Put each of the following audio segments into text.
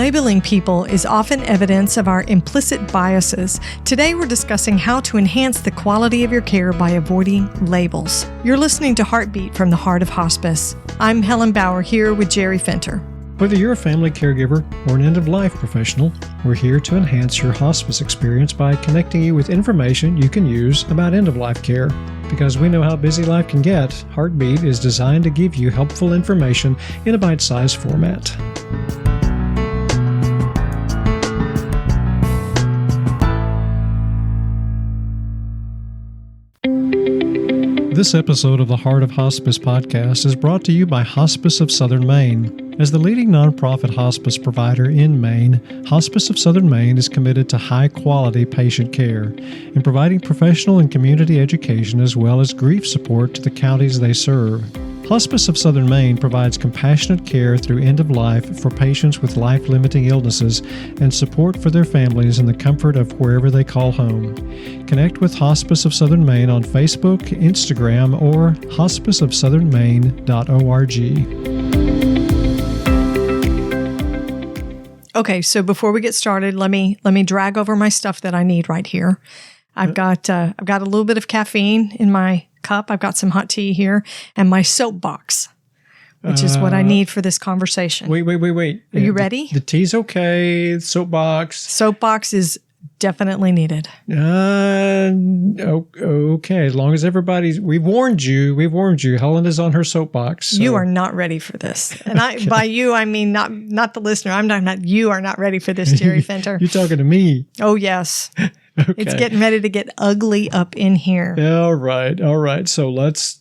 Labeling people is often evidence of our implicit biases. Today we're discussing how to enhance the quality of your care by avoiding labels. You're listening to Heartbeat from the Heart of Hospice. I'm Helen Bauer here with Jerry Fenter. Whether you're a family caregiver or an end-of-life professional, we're here to enhance your hospice experience by connecting you with information you can use about end-of-life care. Because we know how busy life can get, Heartbeat is designed to give you helpful information in a bite-sized format. This episode of the Heart of Hospice podcast is brought to you by Hospice of Southern Maine. As the leading nonprofit hospice provider in Maine, Hospice of Southern Maine is committed to high-quality patient care and providing professional and community education as well as grief support to the counties they serve. Hospice of Southern Maine provides compassionate care through end-of-life for patients with life-limiting illnesses and support for their families in the comfort of wherever they call home. Connect with Hospice of Southern Maine on Facebook, Instagram, or hospiceofsouthernmaine.org. Okay, so before we get started, let me drag over my stuff that I need right here. I've got a little bit of caffeine in my cup. I've got some hot tea here and my soapbox, which is what I need for this conversation. Wait. Are you ready? The tea's okay. Soapbox. Soapbox is definitely needed. Okay. As long as we've warned you. Helen is on her soapbox. So. You are not ready for this. And okay. By you, I mean not the listener. I'm not, you are not ready for this, Jerry Fenter. You're talking to me. Oh, yes. Okay. It's getting ready to get ugly up in here. All right. So let's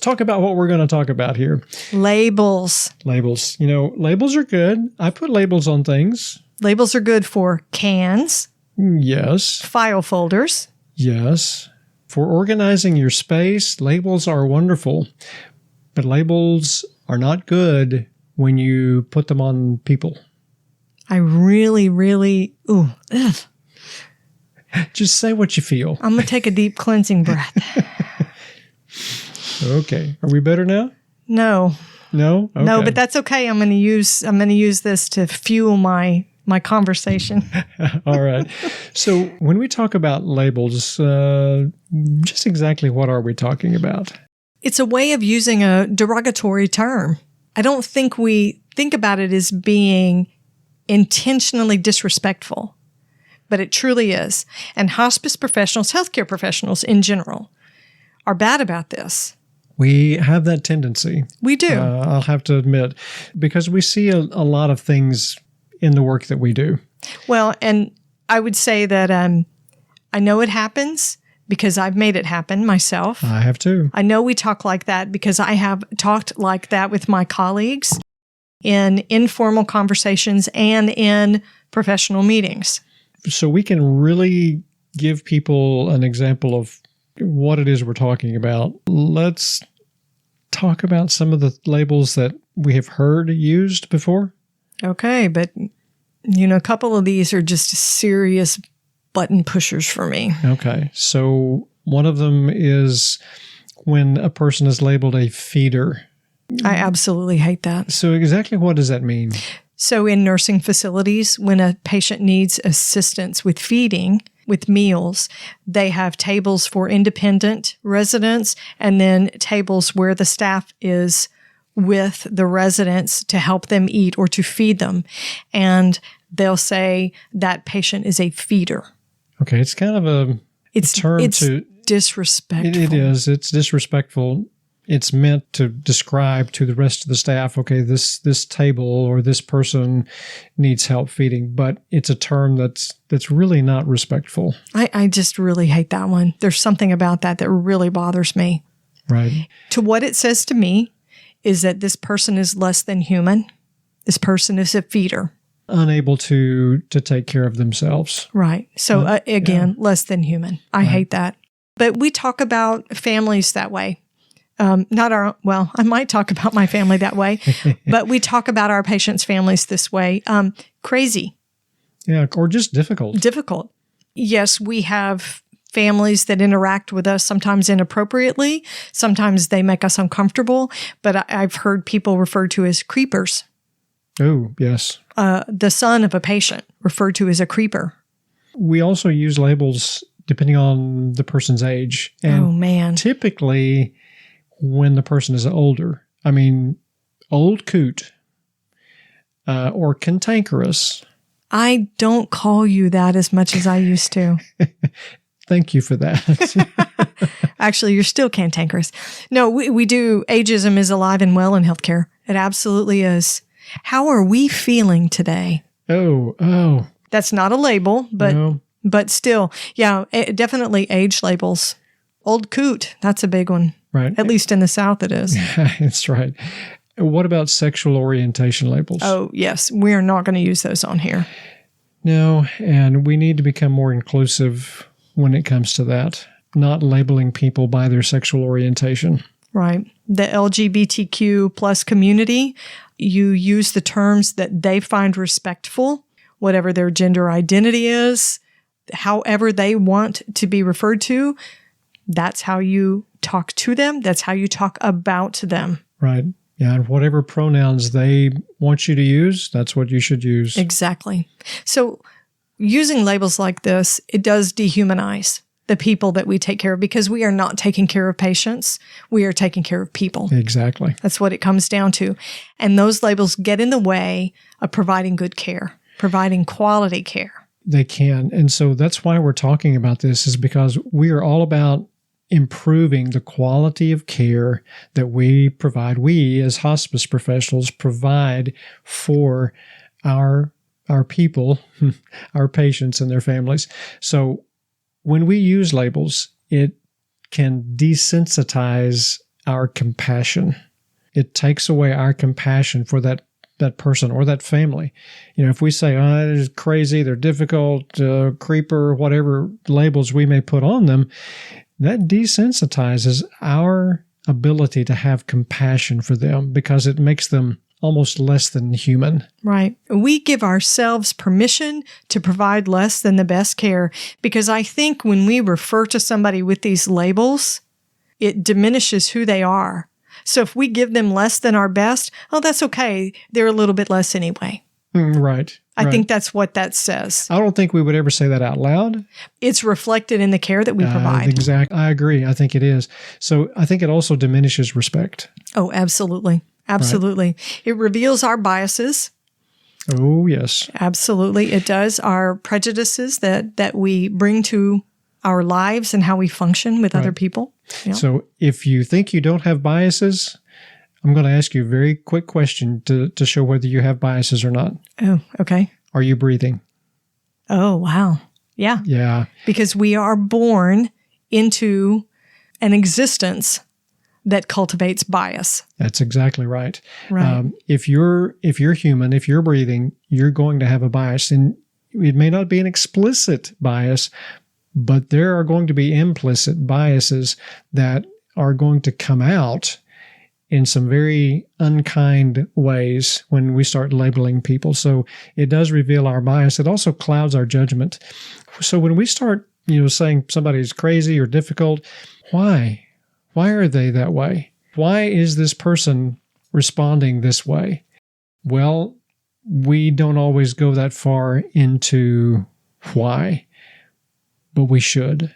talk about what we're going to talk about here. Labels. Labels. Labels are good. I put labels on things. Labels are good for cans. Yes. File folders. Yes. For organizing your space, labels are wonderful. But labels are not good when you put them on people. I really, ugh. Just say what you feel. I'm going to take a deep cleansing breath. Okay. Are we better now? No. No? Okay. No, but that's okay. I'm going to use this to fuel my conversation. All right. So when we talk about labels, just exactly what are we talking about? It's a way of using a derogatory term. I don't think we think about it as being intentionally disrespectful. But it truly is. And hospice professionals, healthcare professionals in general, are bad about this. We have that tendency. We do. I'll have to admit, because we see a lot of things in the work that we do. Well, and I would say that I know it happens because I've made it happen myself. I have too. I know we talk like that because I have talked like that with my colleagues in informal conversations and in professional meetings. So we can really give people an example of what it is we're talking about. Let's talk about some of the labels that we have heard used before. Okay, but a couple of these are just serious button pushers for me. Okay, so one of them is when a person is labeled a feeder. I absolutely hate that. So exactly what does that mean? So in nursing facilities, when a patient needs assistance with feeding, with meals, they have tables for independent residents and then tables where the staff is with the residents to help them eat or to feed them. And they'll say that patient is a feeder. Okay, it's kind of a term it's disrespectful. It is. It's disrespectful. It's meant to describe to the rest of the staff, okay, this table or this person needs help feeding, but it's a term that's really not respectful. I just really hate that one. There's something about that really bothers me. Right. To what it says to me is that this person is less than human. This person is a feeder. Unable to take care of themselves. Right. So less than human. I hate that. But we talk about families that way. I might talk about my family that way, but we talk about our patients' families this way. Crazy. Yeah, or just difficult. Difficult. Yes, we have families that interact with us sometimes inappropriately. Sometimes they make us uncomfortable, but I've heard people referred to as creepers. Oh, yes. the son of a patient, referred to as a creeper. We also use labels depending on the person's age. And oh, man. typically when the person is older, I mean, old coot or cantankerous. I don't call you that as much as I used to. Thank you for that. Actually, you're still cantankerous. No, we do. Ageism is alive and well in healthcare. It absolutely is. How are we feeling today? Oh. That's not a label, but still, yeah, definitely age labels. Old coot, that's a big one. Right. At least in the South it is. That's right. What about sexual orientation labels? Oh, yes. We're not going to use those on here. No, and we need to become more inclusive when it comes to that, not labeling people by their sexual orientation. Right. The LGBTQ plus community, you use the terms that they find respectful, whatever their gender identity is, however they want to be referred to. That's how you talk to them. That's how you talk about them. Right. Yeah. And whatever pronouns they want you to use, that's what you should use. Exactly. So using labels like this, it does dehumanize the people that we take care of because we are not taking care of patients. We are taking care of people. Exactly. That's what it comes down to. And those labels get in the way of providing good care, providing quality care. They can. And so that's why we're talking about this, is because we are all about improving the quality of care that we provide. We, as hospice professionals, provide for our people, our patients and their families. So when we use labels, it can desensitize our compassion. It takes away our compassion for that person or that family. You know, if we say, they're crazy, they're difficult, creeper, whatever labels we may put on them, that desensitizes our ability to have compassion for them because it makes them almost less than human. Right. We give ourselves permission to provide less than the best care because I think when we refer to somebody with these labels, it diminishes who they are. So if we give them less than our best, that's okay. They're a little bit less anyway. Right. I think that's what that says. I don't think we would ever say that out loud. It's reflected in the care that we provide. Exactly. I agree. I think it is. So I think it also diminishes respect. Oh, absolutely. Absolutely. Right. It reveals our biases. Oh, yes. Absolutely. It does. Our prejudices that we bring to our lives and how we function with other people. Yeah. So if you think you don't have biases, I'm going to ask you a very quick question to show whether you have biases or not. Oh, okay. Are you breathing? Oh, wow. Yeah. Yeah. Because we are born into an existence that cultivates bias. That's exactly right. Right. If you're human, if you're breathing, you're going to have a bias. And it may not be an explicit bias, but there are going to be implicit biases that are going to come out in some very unkind ways when we start labeling people. So it does reveal our bias. It also clouds our judgment. So when we start, saying somebody's crazy or difficult, why? Why are they that way? Why is this person responding this way? Well, we don't always go that far into why, but we should.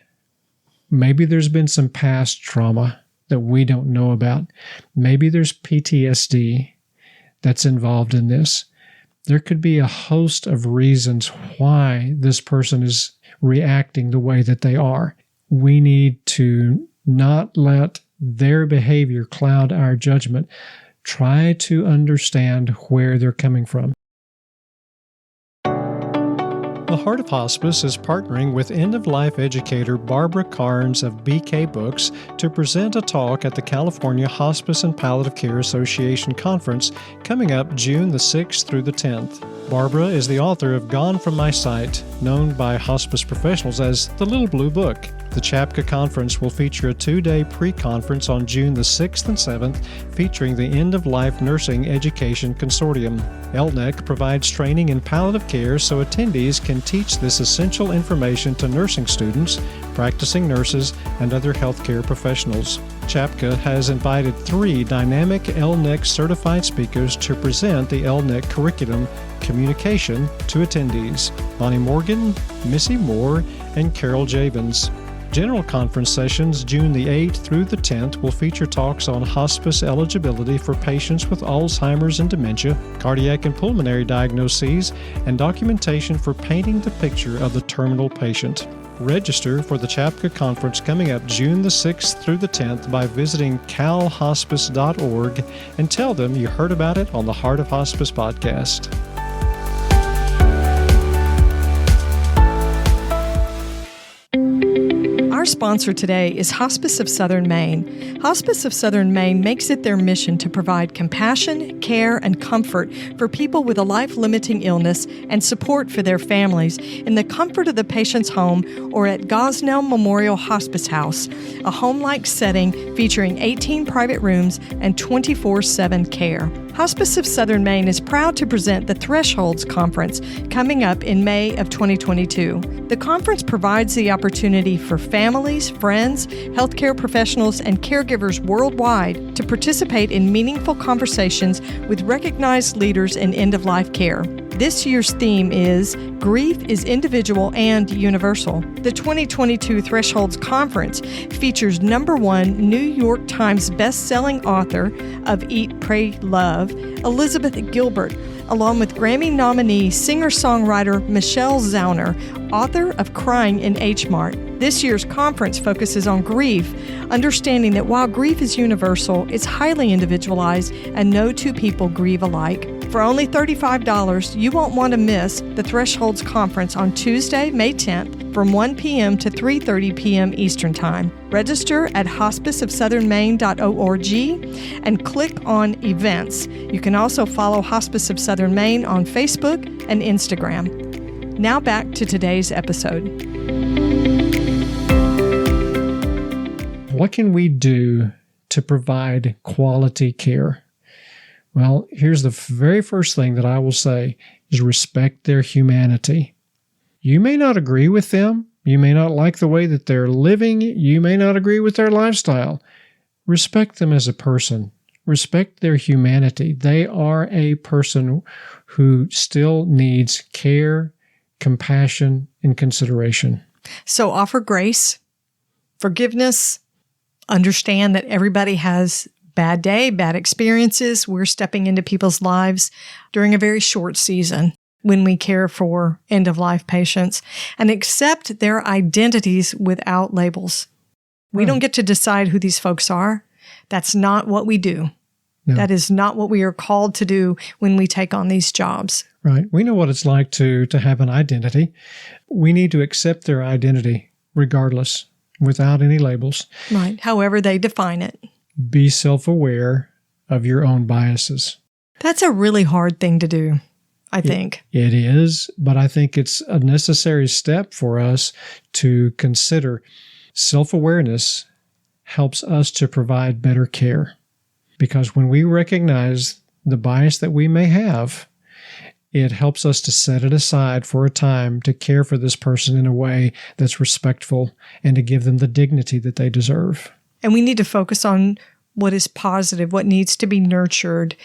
Maybe there's been some past trauma that we don't know about. Maybe there's PTSD that's involved in this. There could be a host of reasons why this person is reacting the way that they are. We need to not let their behavior cloud our judgment. Try to understand where they're coming from. The Heart of Hospice is partnering with end-of-life educator Barbara Carnes of BK Books to present a talk at the California Hospice and Palliative Care Association Conference coming up June the 6th through the 10th. Barbara is the author of Gone From My Sight, known by hospice professionals as the Little Blue Book. The CHAPCA conference will feature a 2-day pre-conference on June the 6th and 7th featuring the End-of-Life Nursing Education Consortium. ELNEC provides training in palliative care so attendees can teach this essential information to nursing students, practicing nurses, and other healthcare professionals. CHAPCA has invited 3 dynamic LNIC certified speakers to present the LNIC curriculum Communication to attendees: Bonnie Morgan, Missy Moore, and Carol Javins. General conference sessions June the 8th through the 10th will feature talks on hospice eligibility for patients with Alzheimer's and dementia, cardiac and pulmonary diagnoses, and documentation for painting the picture of the terminal patient. Register for the CHAPCA conference coming up June the 6th through the 10th by visiting calhospice.org and tell them you heard about it on the Heart of Hospice podcast. Our sponsor today is Hospice of Southern Maine. Hospice of Southern Maine makes it their mission to provide compassion, care, and comfort for people with a life-limiting illness and support for their families in the comfort of the patient's home or at Gosnell Memorial Hospice House, a home-like setting featuring 18 private rooms and 24/7 care. Hospice of Southern Maine is proud to present the Thresholds Conference coming up in May of 2022. The conference provides the opportunity for families, friends, healthcare professionals, and caregivers worldwide to participate in meaningful conversations with recognized leaders in end-of-life care. This year's theme is Grief is Individual and Universal. The 2022 Thresholds Conference features #1 New York Times best-selling author of Eat, Pray, Love, Elizabeth Gilbert, along with Grammy nominee singer-songwriter Michelle Zauner, author of Crying in H Mart. This year's conference focuses on grief, understanding that while grief is universal, it's highly individualized and no two people grieve alike. For only $35, you won't want to miss the Thresholds Conference on Tuesday, May 10th from 1 p.m. to 3:30 p.m. Eastern Time. Register at hospiceofsouthernmaine.org and click on Events. You can also follow Hospice of Southern Maine on Facebook and Instagram. Now back to today's episode. What can we do to provide quality care? Well, here's the very first thing that I will say is respect their humanity. You may not agree with them. You may not like the way that they're living. You may not agree with their lifestyle. Respect them as a person. Respect their humanity. They are a person who still needs care, compassion, and consideration. So offer grace, forgiveness, understand that everybody has bad day, bad experiences. We're stepping into people's lives during a very short season when we care for end-of-life patients, and accept their identities without labels. We don't get to decide who these folks are. That's not what we do. No. That is not what we are called to do when we take on these jobs. Right. We know what it's like to have an identity. We need to accept their identity regardless, without any labels. Right. However they define it. Be self-aware of your own biases. That's a really hard thing to do, I think. It is, but I think it's a necessary step for us to consider. Self-awareness helps us to provide better care, because when we recognize the bias that we may have, it helps us to set it aside for a time to care for this person in a way that's respectful and to give them the dignity that they deserve. And we need to focus on what is positive, what needs to be nurtured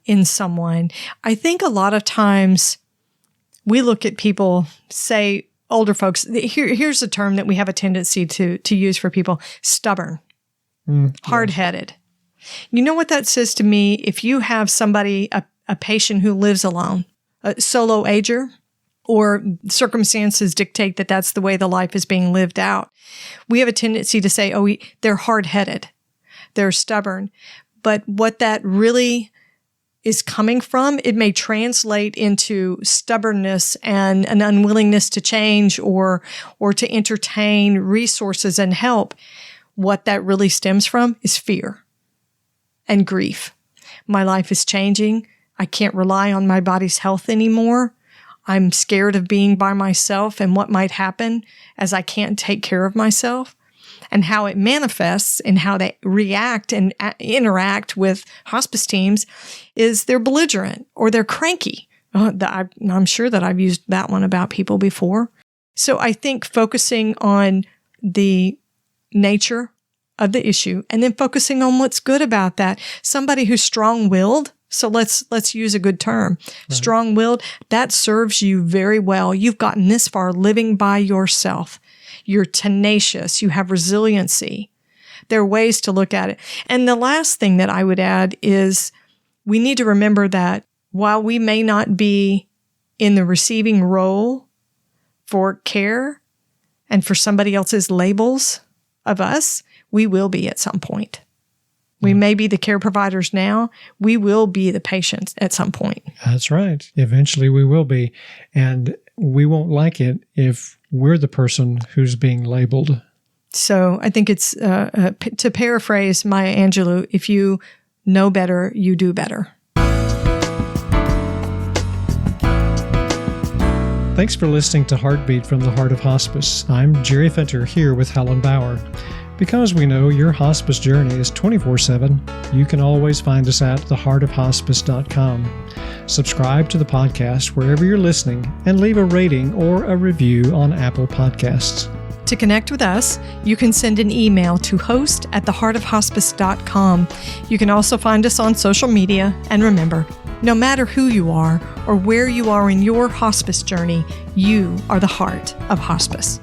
in someone. I think a lot of times we look at people, say older folks, here's a term that we have a tendency to use for people: stubborn, hard-headed. You know what that says to me? If you have somebody, a patient who lives alone, a solo ager, or circumstances dictate that that's the way the life is being lived out, we have a tendency to say, oh, they're hard-headed, they're stubborn. But what that really is coming from, it may translate into stubbornness and an unwillingness to change or to entertain resources and help. What that really stems from is fear and grief. My life is changing. I can't rely on my body's health anymore. I'm scared of being by myself and what might happen as I can't take care of myself. And how it manifests and how they react and interact with hospice teams is they're belligerent or they're cranky. I'm sure that I've used that one about people before. So I think focusing on the nature of the issue and then focusing on what's good about that. Somebody who's strong-willed, so let's use a good term. Right. Strong-willed, that serves you very well. You've gotten this far living by yourself. You're tenacious. You have resiliency. There are ways to look at it. And the last thing that I would add is we need to remember that while we may not be in the receiving role for care and for somebody else's labels of us, we will be at some point. We may be the care providers now. We will be the patients at some point. That's right. Eventually we will be. And we won't like it if we're the person who's being labeled. So I think it's, to paraphrase Maya Angelou, if you know better, you do better. Thanks for listening to Heartbeat from the Heart of Hospice. I'm Jerry Fenter here with Helen Bauer. Because we know your hospice journey is 24/7, you can always find us at theheartofhospice.com. Subscribe to the podcast wherever you're listening and leave a rating or a review on Apple Podcasts. To connect with us, you can send an email to host@theheartofhospice.com. You can also find us on social media. And remember, no matter who you are or where you are in your hospice journey, you are the heart of hospice.